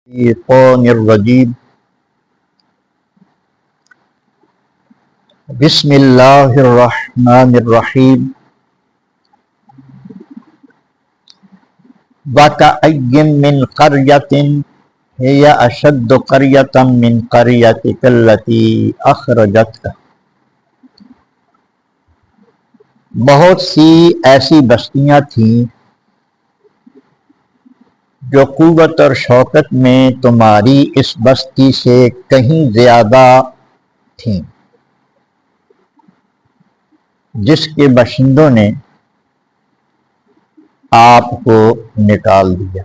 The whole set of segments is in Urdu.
الشیطان الرجیم بسم اللہ الرحمن الرحیم وَكَأَيٍّ مِّن قَرْيَةٍ هِيَ أَشَدُّ قَرْيَةً مِّن قَرْيَتِكَ الَّتِي أَخْرَجَتْكَ۔ بہت سی ایسی بستیاں تھیں جو قوت اور شوکت میں تمہاری اس بستی سے کہیں زیادہ تھیں، جس کے باشندوں نے آپ کو نکال دیا۔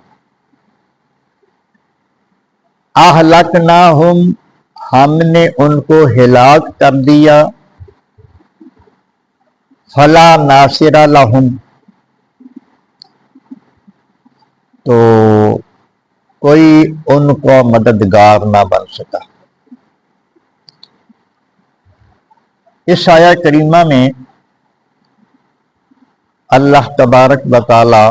اہلکناہم، ہم نے ان کو ہلاک کر دیا۔ فلا ناصر لہم، تو کوئی ان کو مددگار نہ بن سکا۔ اس آیہ کریمہ میں اللہ تبارک و تعالی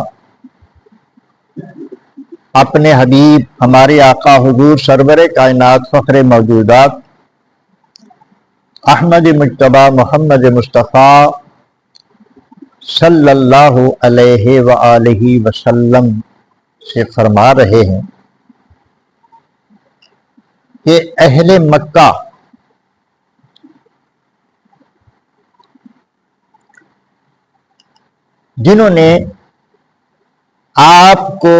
اپنے حبیب ہمارے آقا حضور سرور کائنات فخر موجودات احمد مجتبی محمد مصطفیٰ صلی اللہ علیہ وآلہ وسلم سے فرما رہے ہیں کہ اہل مکہ جنہوں نے آپ کو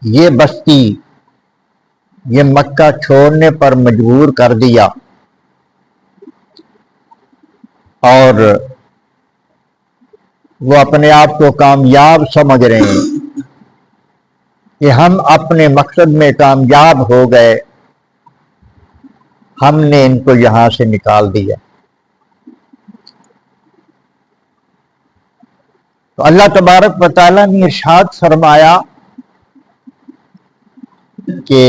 یہ بستی یہ مکہ چھوڑنے پر مجبور کر دیا اور وہ اپنے آپ کو کامیاب سمجھ رہے ہیں کہ ہم اپنے مقصد میں کامیاب ہو گئے، ہم نے ان کو یہاں سے نکال دیا۔ تو اللہ تبارک و تعالیٰ نے ارشاد فرمایا کہ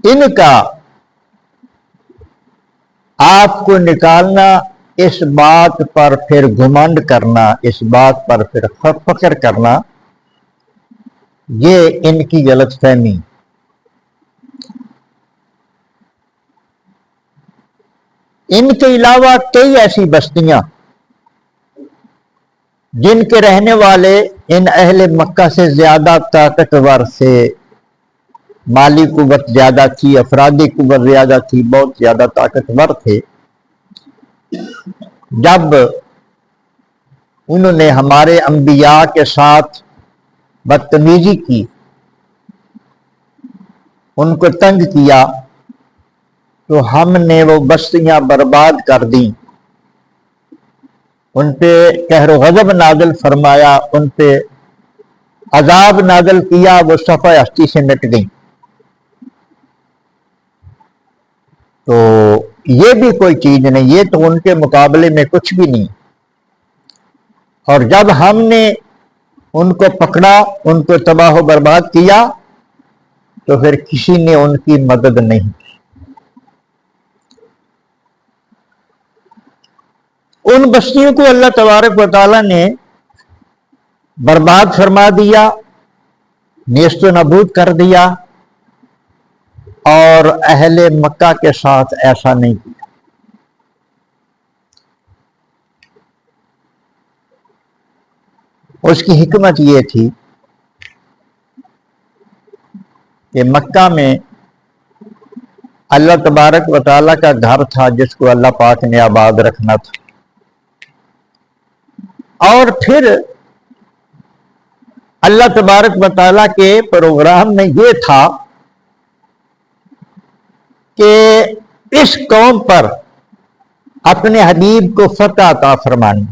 ان کا آپ کو نکالنا، اس بات پر پھر گھمنڈ کرنا، اس بات پر پھر فخر کرنا، یہ ان کی غلط فہمی۔ ان کے علاوہ کئی ایسی بستیاں جن کے رہنے والے ان اہل مکہ سے زیادہ طاقتور سے، مالی قوت زیادہ تھی، افرادی قوت زیادہ تھی، بہت زیادہ طاقتور تھے۔ جب انہوں نے ہمارے انبیاء کے ساتھ بدتمیزی کی، ان کو تنگ کیا، تو ہم نے وہ بستیاں برباد کر دیں، ان پہ قہر و غضب نازل فرمایا، ان پہ عذاب نازل کیا، وہ صفحہ ہستی سے مٹ گئیں۔ تو یہ بھی کوئی چیز نہیں، یہ تو ان کے مقابلے میں کچھ بھی نہیں۔ اور جب ہم نے ان کو پکڑا، ان کو تباہ و برباد کیا، تو پھر کسی نے ان کی مدد نہیں کی۔ ان بستیوں کو اللہ تبارک و تعالیٰ نے برباد فرما دیا، نیست و نابود کر دیا، اور اہل مکہ کے ساتھ ایسا نہیں کیا۔ اس کی حکمت یہ تھی کہ مکہ میں اللہ تبارک و تعالیٰ کا گھر تھا جس کو اللہ پاک نے آباد رکھنا تھا، اور پھر اللہ تبارک و تعالیٰ کے پروگرام میں یہ تھا کہ اس قوم پر اپنے حبیب کو فتح عطا فرمانی۔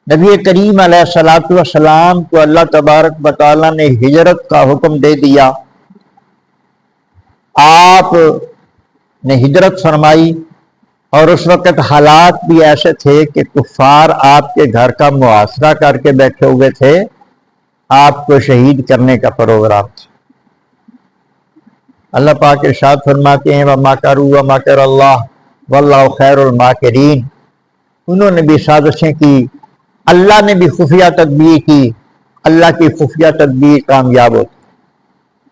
نبی کریم علیہ الصلوۃ والسلام کو اللہ تبارک و تعالیٰ نے ہجرت کا حکم دے دیا، آپ نے ہجرت فرمائی، اور اس وقت حالات بھی ایسے تھے کہ کفار آپ کے گھر کا محاصرہ کر کے بیٹھے ہوئے تھے، آپ کو شہید کرنے کا پروگرام تھا۔ اللہ پاک ارشاد فرماتے ہیں وَمَكَرُوا وَمَكَرَ اللَّهُ وَاللَّهُ خَيْرُ الْمَاكِرِينَ، انہوں نے بھی سازشیں کی، اللہ نے بھی خفیہ تدبیر کی، اللہ کی خفیہ تدبیر کامیاب ہوتی،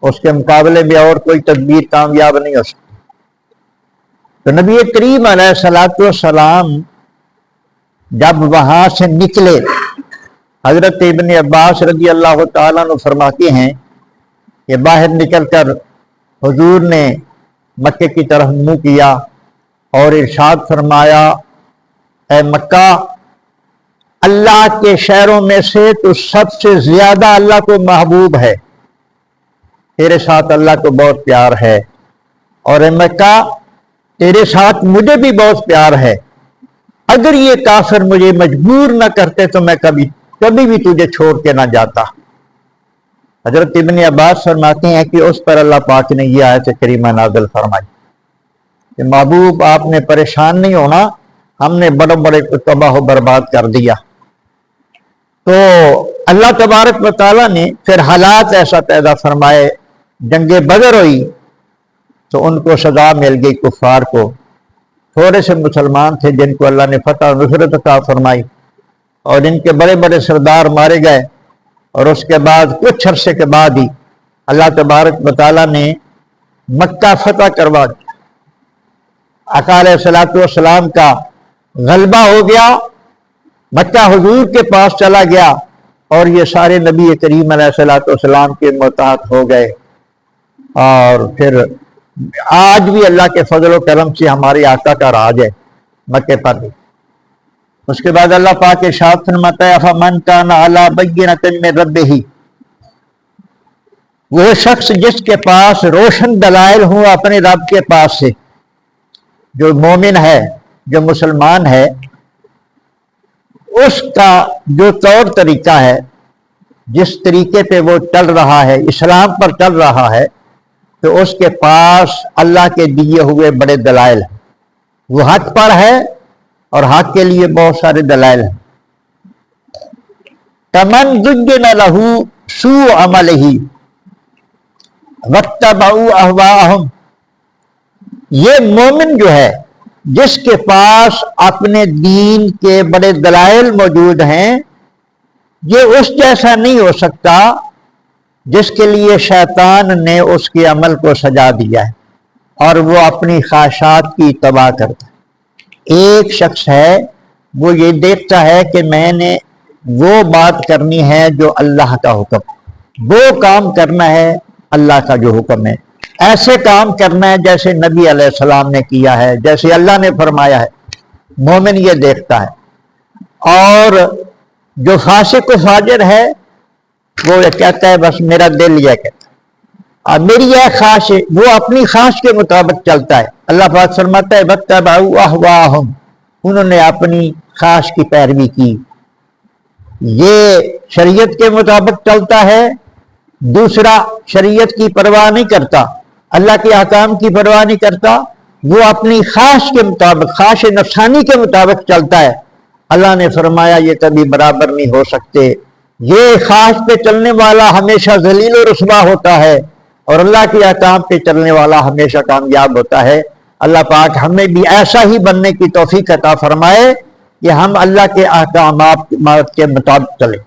اس کے مقابلے میں اور کوئی تدبیر کامیاب نہیں ہو سکتی۔ تو نبی کریم علیہ الصلوۃ والسلام جب وہاں سے نکلے، حضرت ابن عباس رضی اللہ تعالیٰ عنہ فرماتے ہیں کہ باہر نکل کر حضور نے مکے کی طرف منہ کیا اور ارشاد فرمایا، اے مکہ، اللہ کے شہروں میں سے تو سب سے زیادہ اللہ کو محبوب ہے، تیرے ساتھ اللہ کو بہت پیار ہے، اور اے مکہ تیرے ساتھ مجھے بھی بہت پیار ہے، اگر یہ کافر مجھے مجبور نہ کرتے تو میں کبھی بھی تجھے چھوڑ کے نہ جاتا۔ حضرت ابن عباس فرماتے ہیں کہ اس پر اللہ پاک نے یہ آیت کریمہ نازل فرمائی کہ محبوب آپ نے پریشان نہیں ہونا، ہم نے بڑے بڑے کو تباہ و برباد کر دیا۔ تو اللہ تبارک و تعالیٰ نے پھر حالات ایسا پیدا فرمائے، جنگ بدر ہوئی تو ان کو سزا مل گئی، کفار کو۔ تھوڑے سے مسلمان تھے جن کو اللہ نے فتح و نصرت عطا فرمائی، اور ان کے بڑے بڑے سردار مارے گئے، اور اس کے بعد کچھ عرصے کے بعد ہی اللہ تبارک و تعالیٰ نے مکہ فتح کروا دیا، آقا علیہ الصلوۃ والسلام کا غلبہ ہو گیا، مکہ حضور کے پاس چلا گیا، اور یہ سارے نبی کریم علیہ الصلوۃ والسلام کے مطاعت ہو گئے۔ اور پھر آج بھی اللہ کے فضل و کرم سے ہمارے آقا کا راج ہے مکے پر بھی۔ اس کے بعد اللہ پاک ارشاد فرماتا ہے، فمن کان علی بینۃ من ربہ، وہ شخص جس کے پاس روشن دلائل ہوں اپنے رب کے پاس سے، جو مومن ہے، جو مسلمان ہے، اس کا جو طور طریقہ ہے، جس طریقے پہ وہ چل رہا ہے، اسلام پر چل رہا ہے، تو اس کے پاس اللہ کے دیے ہوئے بڑے دلائل ہیں، وہ حق پر ہے اور حق کے لیے بہت سارے دلائل ہیں۔ کمن زین لہ سوء عملہ واتبعوا اہواءہم، یہ مومن جو ہے جس کے پاس اپنے دین کے بڑے دلائل موجود ہیں، یہ اس جیسا نہیں ہو سکتا جس کے لیے شیطان نے اس کے عمل کو سجا دیا ہے اور وہ اپنی خواہشات کی اتباع کرتا ہے۔ ایک شخص ہے، وہ یہ دیکھتا ہے کہ میں نے وہ بات کرنی ہے جو اللہ کا حکم، وہ کام کرنا ہے اللہ کا جو حکم ہے، ایسے کام کرنا ہے جیسے نبی علیہ السلام نے کیا ہے، جیسے اللہ نے فرمایا ہے۔ مومن یہ دیکھتا ہے، اور جو فاسق و فاجر ہے وہ یہ کہتا ہے بس میرا دل یہ کہتا ہے اور میری یہ خواہش ہے، وہ اپنی خواہش کے مطابق چلتا ہے۔ اللہ پاک فرماتا ہے واتبعوا اہواءہم، انہوں نے اپنی خواہش کی پیروی کی۔ یہ شریعت کے مطابق چلتا ہے، دوسرا شریعت کی پرواہ نہیں کرتا، اللہ کے احکام کی پرواہ نہیں کرتا، وہ اپنی خواہش کے مطابق، خواہش نفسانی کے مطابق چلتا ہے۔ اللہ نے فرمایا یہ کبھی برابر نہیں ہو سکتے، یہ خواہش پہ چلنے والا ہمیشہ ذلیل و رسوا ہوتا ہے، اور اللہ کے احکام پہ چلنے والا ہمیشہ کامیاب ہوتا ہے۔ اللہ پاک ہمیں بھی ایسا ہی بننے کی توفیق عطا فرمائے کہ ہم اللہ کے احکامات کے مطابق چلیں۔